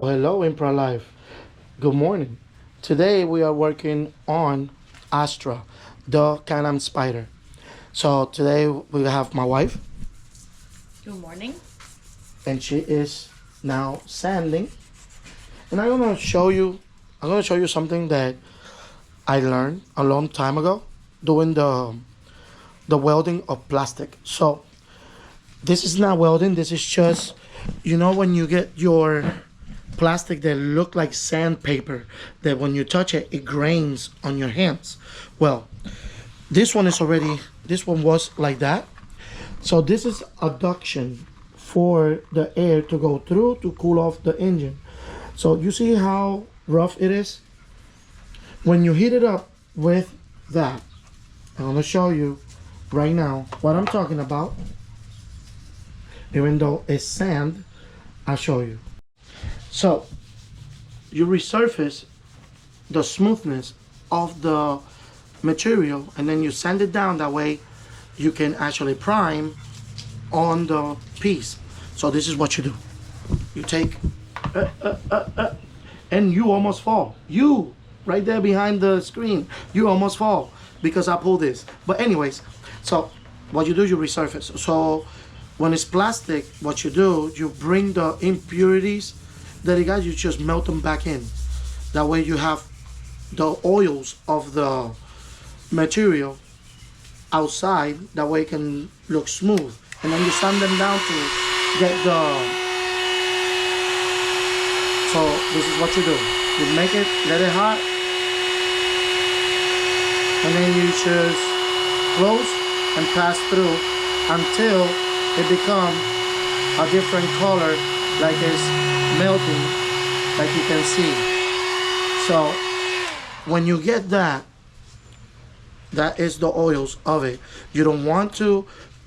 Hello, Impra Life. Good morning. Today we are working on Astra, the Can-Am Spider. So today we have my wife, Good morning. and she is now sanding. And I'm gonna show you something that I learned a long time ago doing the welding of plastic. So this is not welding. This is just, when you get your plastic that look like sandpaper, that when you touch it, it grains on your hands. Well, this one was like that. So this is adduction for the air to go through to cool off the engine. So you see how rough it is? When you heat it up with that, I'm gonna show you right now what I'm talking about. Even though it's sand, I'll show you. So you resurface the smoothness of the material and then you sand it down. That way you can actually prime on the piece. So this is what you do. You take and you almost fall. You right there behind the screen, you almost fall because I pulled this. But anyways, so what you do, you resurface. So when it's plastic, what you do, you bring the impurities that it got, you just melt them back in. That way you have the oils of the material outside. That way it can look smooth. And then you sand them down to get the. So this is what you do. You make it, let it hot, and then you just close and pass through until it becomes a different color, like it's melting, like you can see. So when you get that, that is the oils of it. You don't want to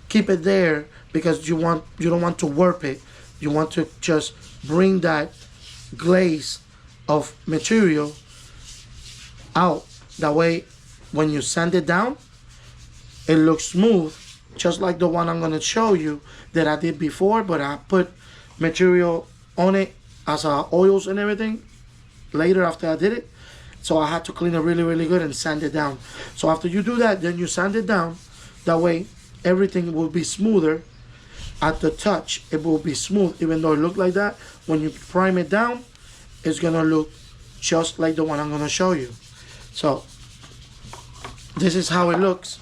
keep it there because you don't want to warp it. You want to just bring that glaze of material out. That way when you sand it down, it looks smooth, just like the one I'm gonna show you that I did before, but I put material on it as oils and everything later after I did it. So I had to clean it really, really good and sand it down. So after you do that, then you sand it down. That way everything will be smoother. At the touch, it will be smooth, even though it looked like that. When you prime it down, it's gonna look just like the one I'm gonna show you. So this is how it looks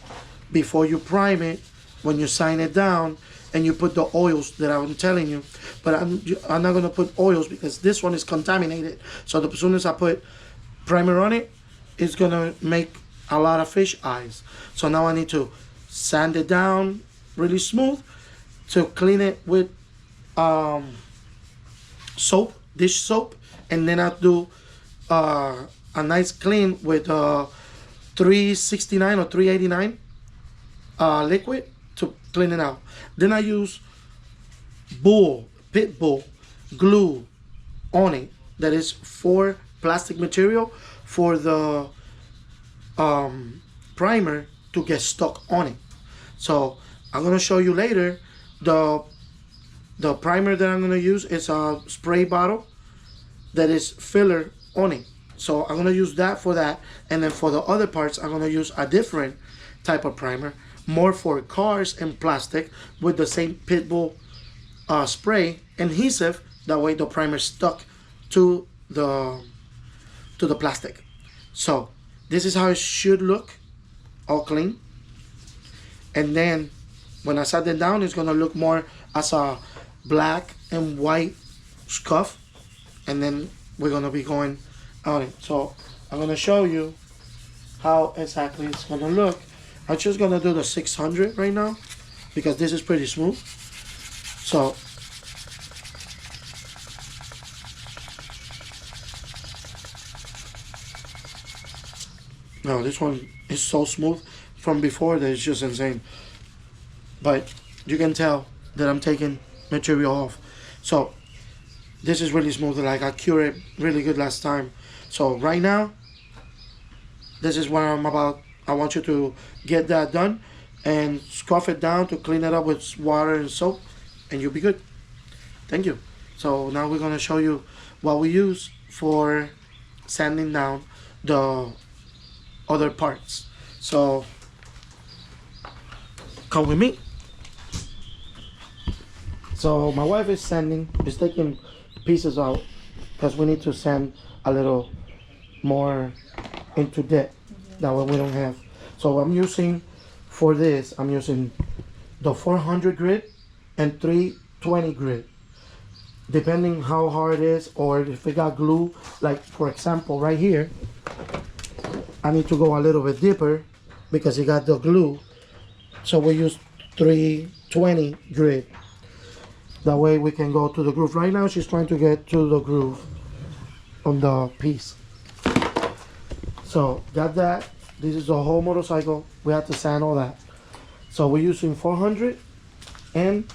before you prime it, when you sand it down and you put the oils that I'm telling you. But I'm not gonna put oils because this one is contaminated. So as soon as I put primer on it, it's gonna make a lot of fish eyes. So now I need to sand it down really smooth to clean it with soap, dish soap, and then I do a nice clean with 369 or 389 liquid to clean it out. Then I use pit bull glue on it, that is for plastic material, for the primer to get stuck on it. So I'm gonna show you later the primer that I'm gonna use is a spray bottle that is filler on it. So I'm gonna use that for that, and then for the other parts I'm gonna use a different type of primer, more for cars and plastic, with the same pitbull spray adhesive. That way the primer stuck to the plastic. So this is how it should look, all clean. And then when I sat it down, it's gonna look more as a black and white scuff, and then we're gonna be going on it. So I'm gonna show you how exactly it's gonna look. I'm just gonna do the 600 right now because this is pretty smooth. So no, this one is so smooth from before that it's just insane. But you can tell that I'm taking material off. So this is really smooth, like I cured it really good last time. So right now, this is what I'm about. I want you to get that done and scuff it down to clean it up with water and soap, and you'll be good. Thank you. So now we're gonna show you what we use for sanding down the other parts. So come with me. So my wife is taking pieces out because we need to sand a little more into depth. That way we don't have. So I'm using for this, I'm using the 400 grit and 320 grit. Depending how hard it is, or if it got glue, like for example right here, I need to go a little bit deeper because it got the glue. So we use 320 grit. That way we can go to the groove. Right now she's trying to get to the groove on the piece. So got that. This is the whole motorcycle. We have to sand all that. So we're using 400 and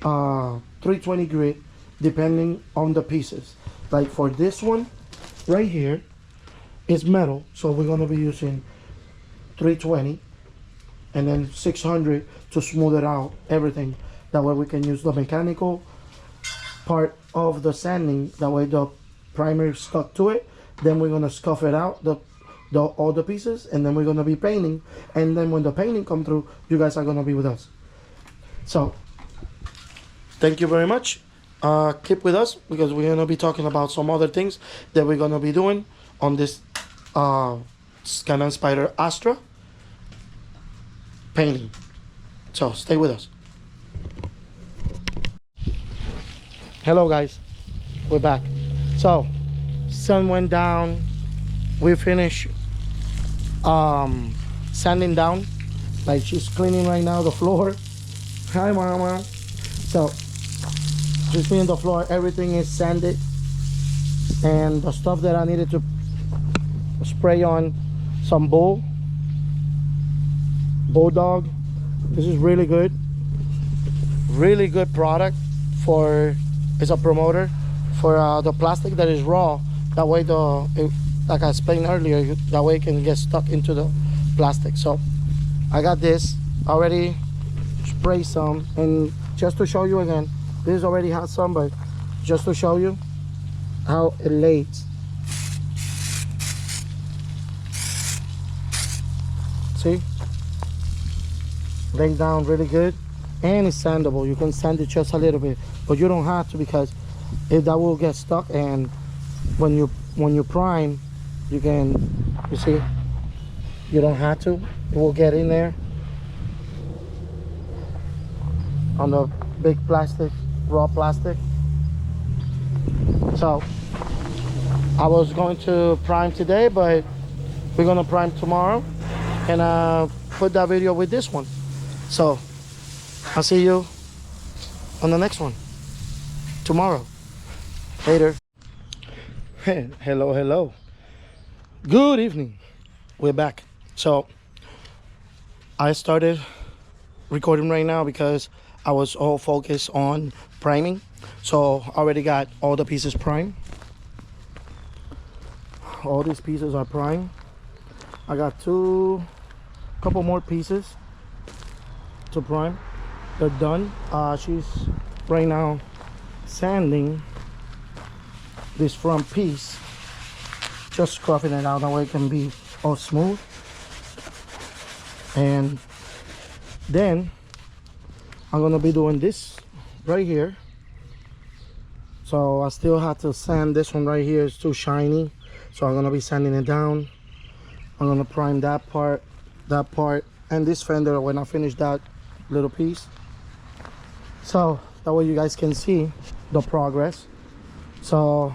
320 grit depending on the pieces. Like for this one right here, it's metal, so we're gonna be using 320 and then 600 to smooth it out, everything. That way we can use the mechanical part of the sanding. That way the primer is stuck to it. Then we're gonna scuff it out, all the pieces, and then we're gonna be painting. And then when the painting come through, you guys are gonna be with us. So thank you very much. Keep with us because we're gonna be talking about some other things that we're gonna be doing on this Can-Am Spyder Astra painting. So stay with us. Hello guys, we're back. So sun went down, we finished sanding down. Like she's cleaning right now the floor. Hi mama. So she's cleaning the floor, everything is sanded, and the stuff that I needed to spray on some bulldog. This is really good product. For it's a promoter for the plastic that is raw. That way like I explained earlier, that way it can get stuck into the plastic. So I got this already, spray some, and just to show you again, this already has some, but just to show you how it lays. See, laid down really good, and it's sandable. You can sand it just a little bit, but you don't have to, because that will get stuck. And when you prime, you see, you don't have to. It will get in there on the big plastic, raw plastic. So I was going to prime today, but we're gonna prime tomorrow, and put that video with this one. So I'll see you on the next one tomorrow. Later. Hello. Good evening. We're back. So I started recording right now because I was all focused on priming. So I already got all the pieces primed. All these pieces are primed. I got couple more pieces to prime. They're done. She's right now sanding this front piece, just scrubbing it out, that way it can be all smooth. And then I'm gonna be doing this right here. So I still have to sand this one right here. It's too shiny, so I'm gonna be sanding it down. I'm gonna prime that part, and this fender when I finish that little piece, so that way you guys can see the progress. So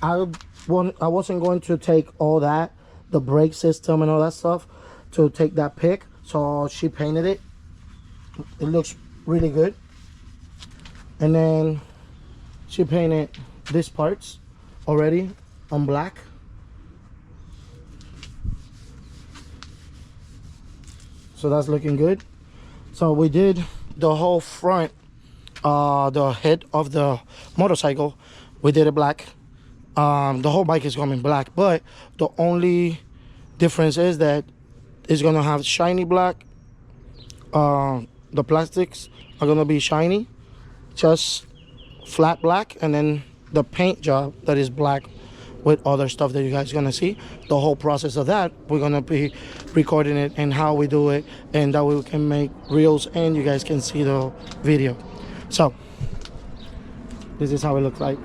I wasn't going to take all that, the brake system and all that stuff, to take that pick. So she painted it. It looks really good. And then she painted these parts already on black. So that's looking good. So we did the whole front, the head of the motorcycle, we did it black. The whole bike is coming black, but the only difference is that it's gonna have shiny black. The plastics are gonna be shiny, just flat black, and then the paint job that is black with other stuff that you guys gonna see. The whole process of that, we're gonna be recording it and how we do it, and that way we can make reels and you guys can see the video. So this is how it looks like.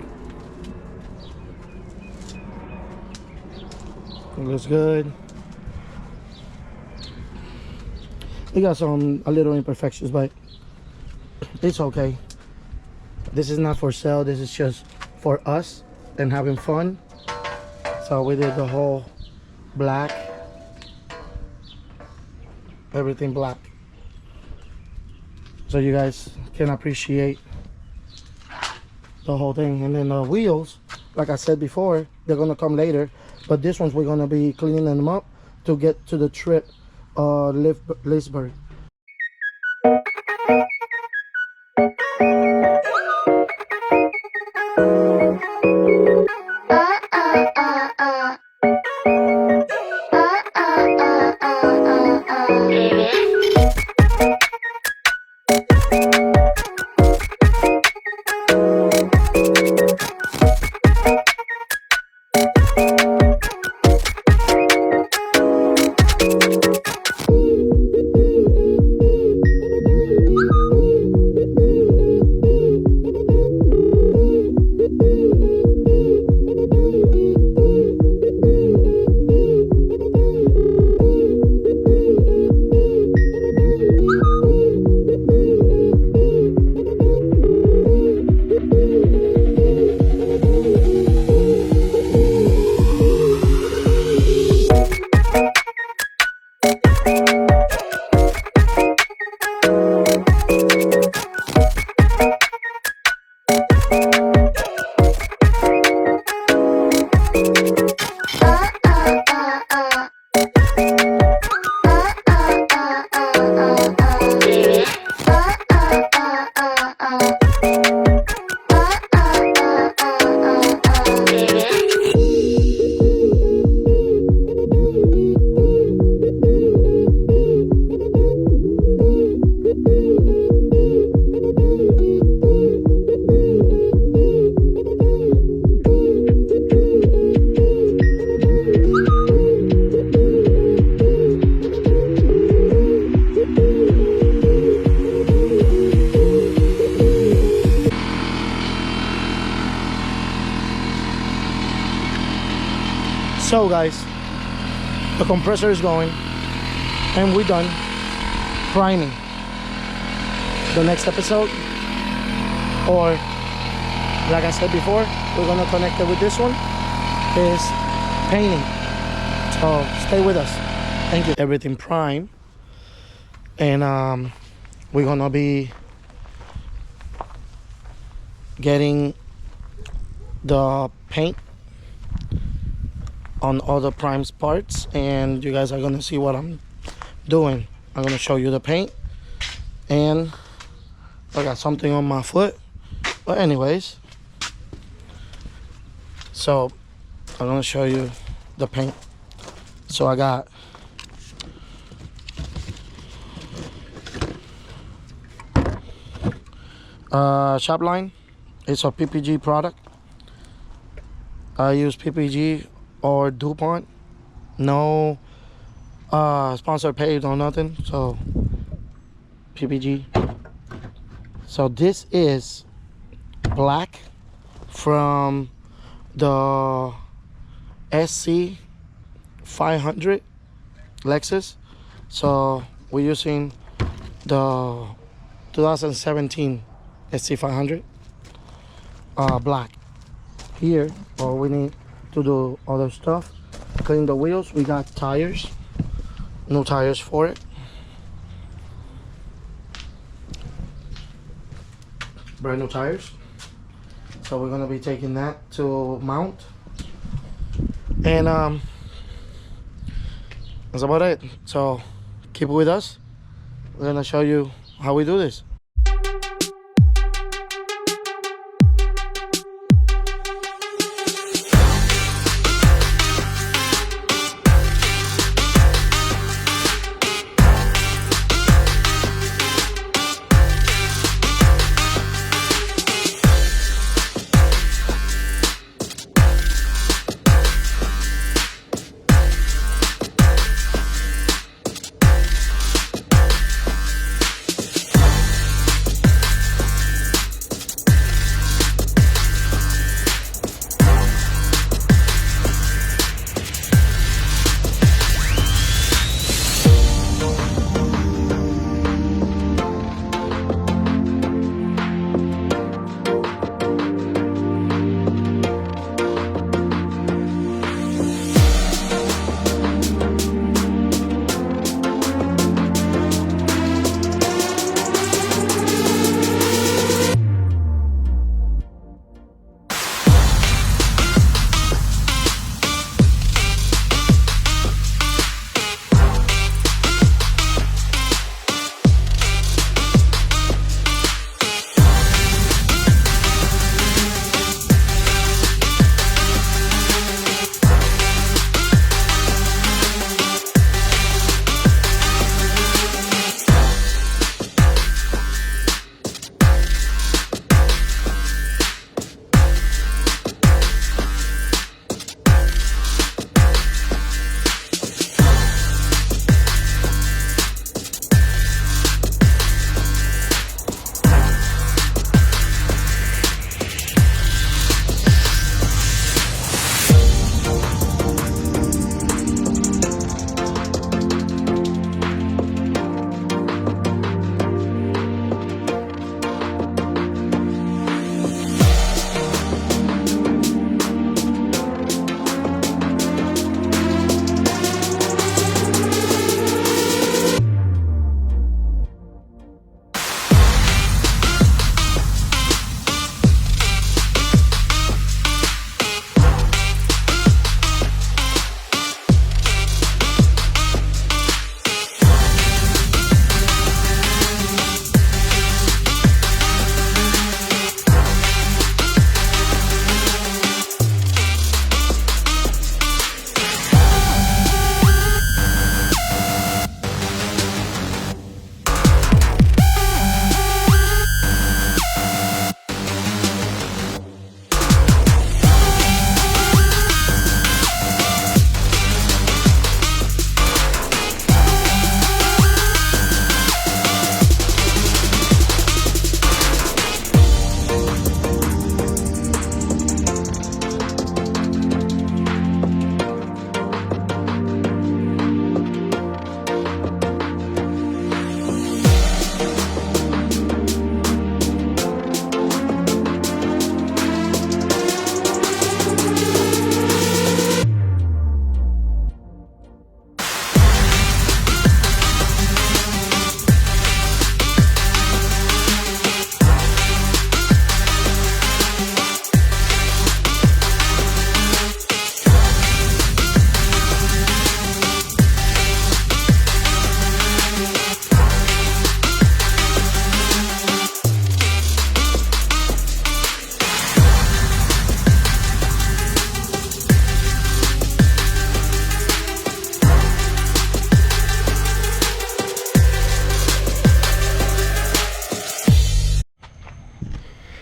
It looks good. We got some a little imperfections, but it's okay. This is not for sale, this is just for us and having fun. So we did the whole black, everything black, so you guys can appreciate the whole thing. And then the wheels, like I said before, they're gonna come later, but this ones we're gonna be cleaning them up to get to the trip Lisburg. So guys, the compressor is going and we're done priming. The next episode, or like I said before, we're gonna connect it with this one, is painting. So stay with us. Thank you. Everything prime, and we're gonna be getting the paint on all the primes parts, and you guys are gonna see what I'm doing. I'm gonna show you the paint, and I got something on my foot, but anyways, so I'm gonna show you the paint. So I got shop line. It's a PPG product. I use PPG or DuPont. No sponsor paid or nothing, so PPG. So this is black from the SC 500 Lexus. So we're using the 2017 SC 500 black. Here, all we need to do other stuff, clean the wheels. We got tires, new tires for it, brand new tires. So we're gonna be taking that to mount, and that's about it. So keep with us. We're gonna show you how we do this.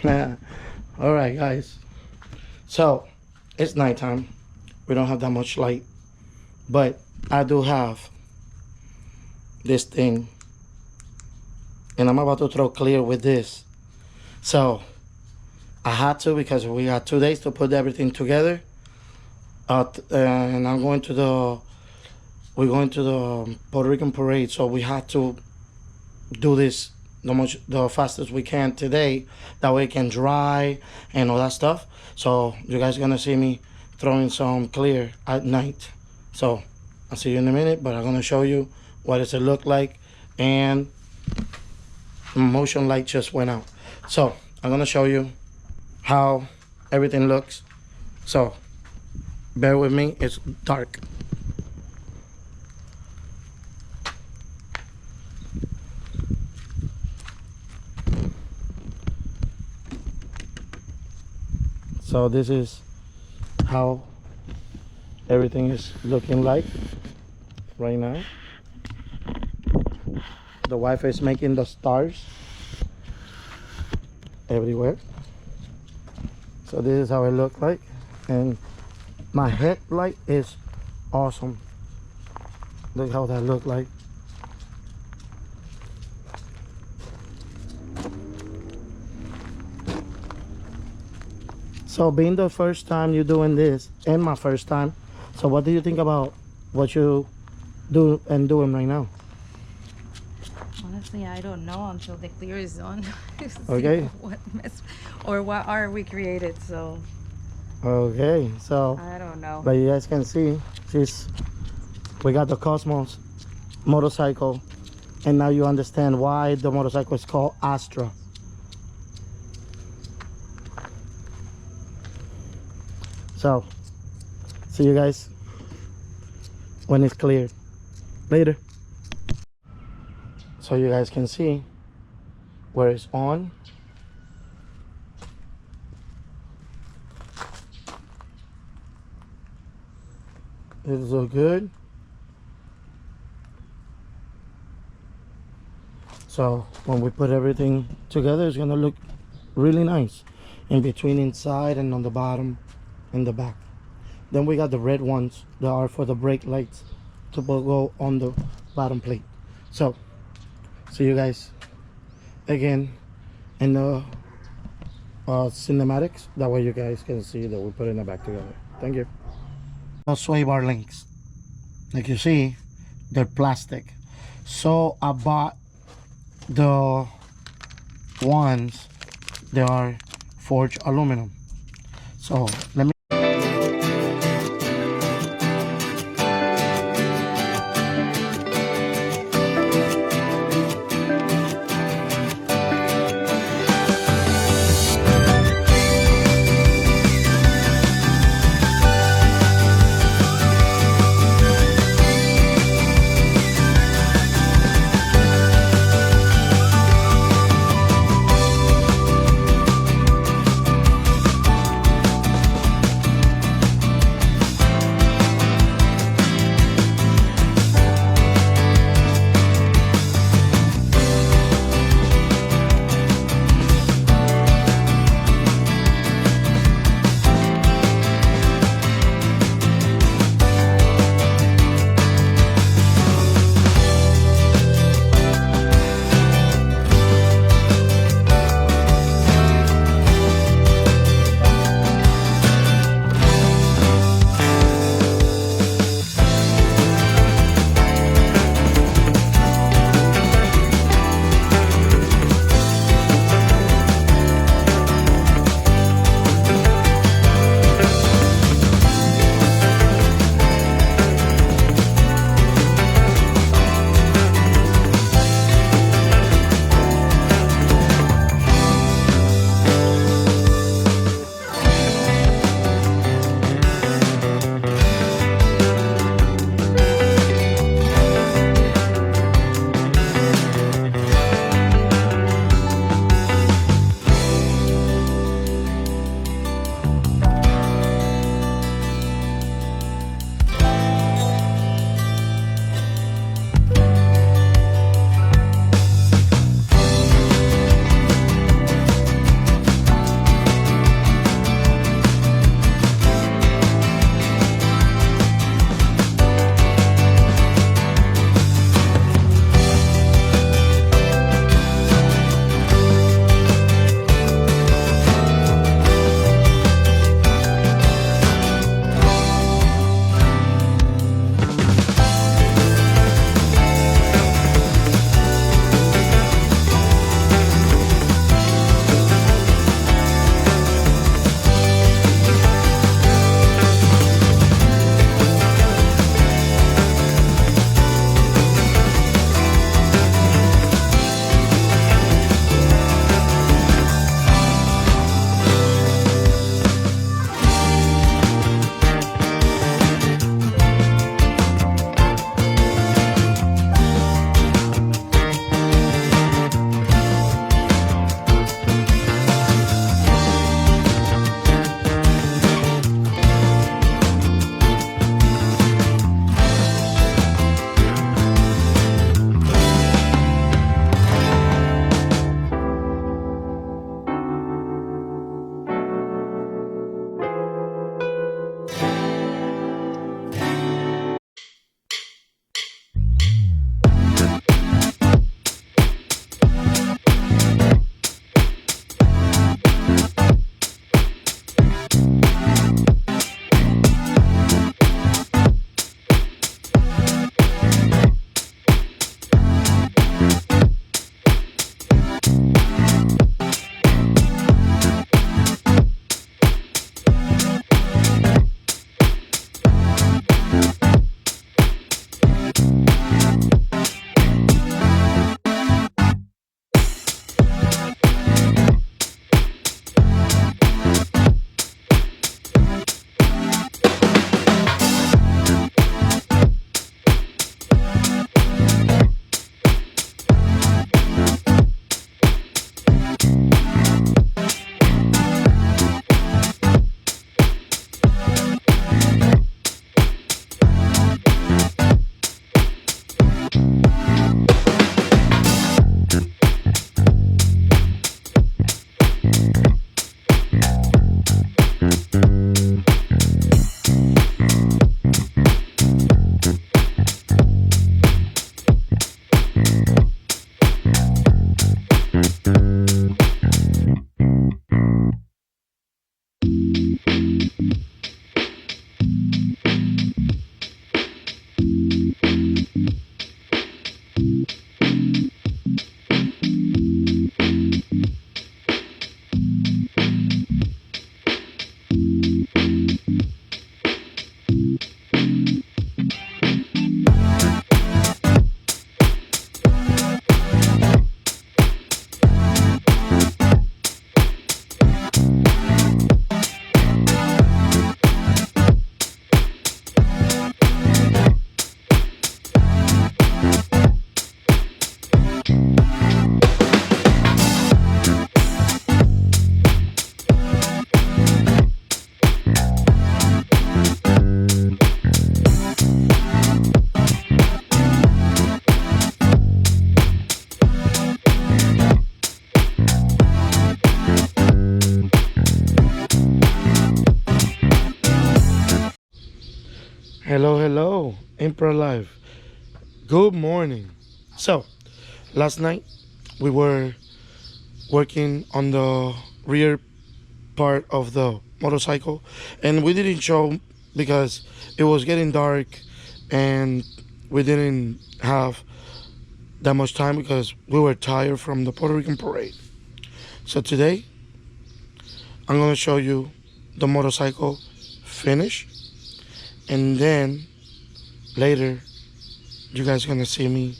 All right, guys. So it's nighttime. We don't have that much light, but I do have this thing, and I'm about to throw clear with this. So I had to because we got 2 days to put everything together. And we're going to the Puerto Rican parade, so we had to do this the fastest we can today. That way it can dry and all that stuff. So you guys gonna see me throwing some clear at night. So I'll see you in a minute, but I'm gonna show you what does it look like. And motion light just went out. So I'm gonna show you how everything looks. So bear with me, it's dark. So this is how everything is looking like right now. The Wi-Fi is making the stars everywhere. So this is how it looks like, and my headlight is awesome. Look how that look like. So being the first time you're doing this and my first time, so what do you think about what you do and doing right now? Honestly, I don't know until the clear is on. To see Okay. What mess or what are we created? So Okay, so I don't know. but you guys can see we got the Cosmos motorcycle, and now you understand why the motorcycle is called Astra. So see you guys when it's cleared later. So you guys can see where it's on. It looks good. So when we put everything together, it's gonna look really nice in between, inside, and on the bottom, in the back. Then we got the red ones that are for the brake lights to go on the bottom plate. So see you guys again in the cinematics. That way you guys can see that we're putting it back together. Thank you. Those sway bar links, like you see, they're plastic. So I bought the ones that are forged aluminum. So let me Impro Live. Good morning. So, last night we were working on the rear part of the motorcycle, and we didn't show because it was getting dark and we didn't have that much time because we were tired from the Puerto Rican parade. So, today I'm going to show you the motorcycle finish, and then later you guys are going to see me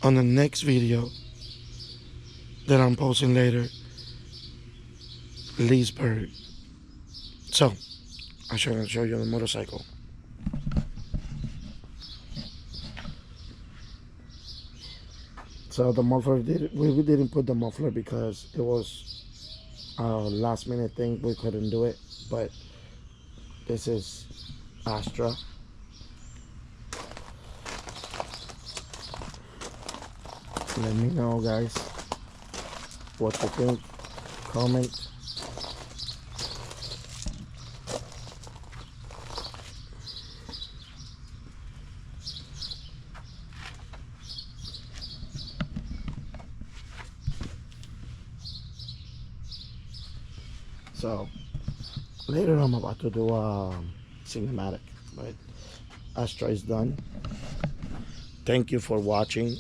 on the next video that I'm posting later, Leesburg. So, I'm going to show you the motorcycle. So the muffler we didn't put the muffler because it was a last minute thing. We couldn't do it, but this is Astra. Let me know, guys, what you think. Comment. So later I'm about to do a cinematic, but Astra is done. Thank you for watching,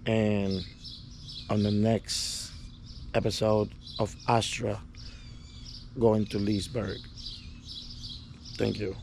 and on the next episode of Astra going to Leesburg. Thank you.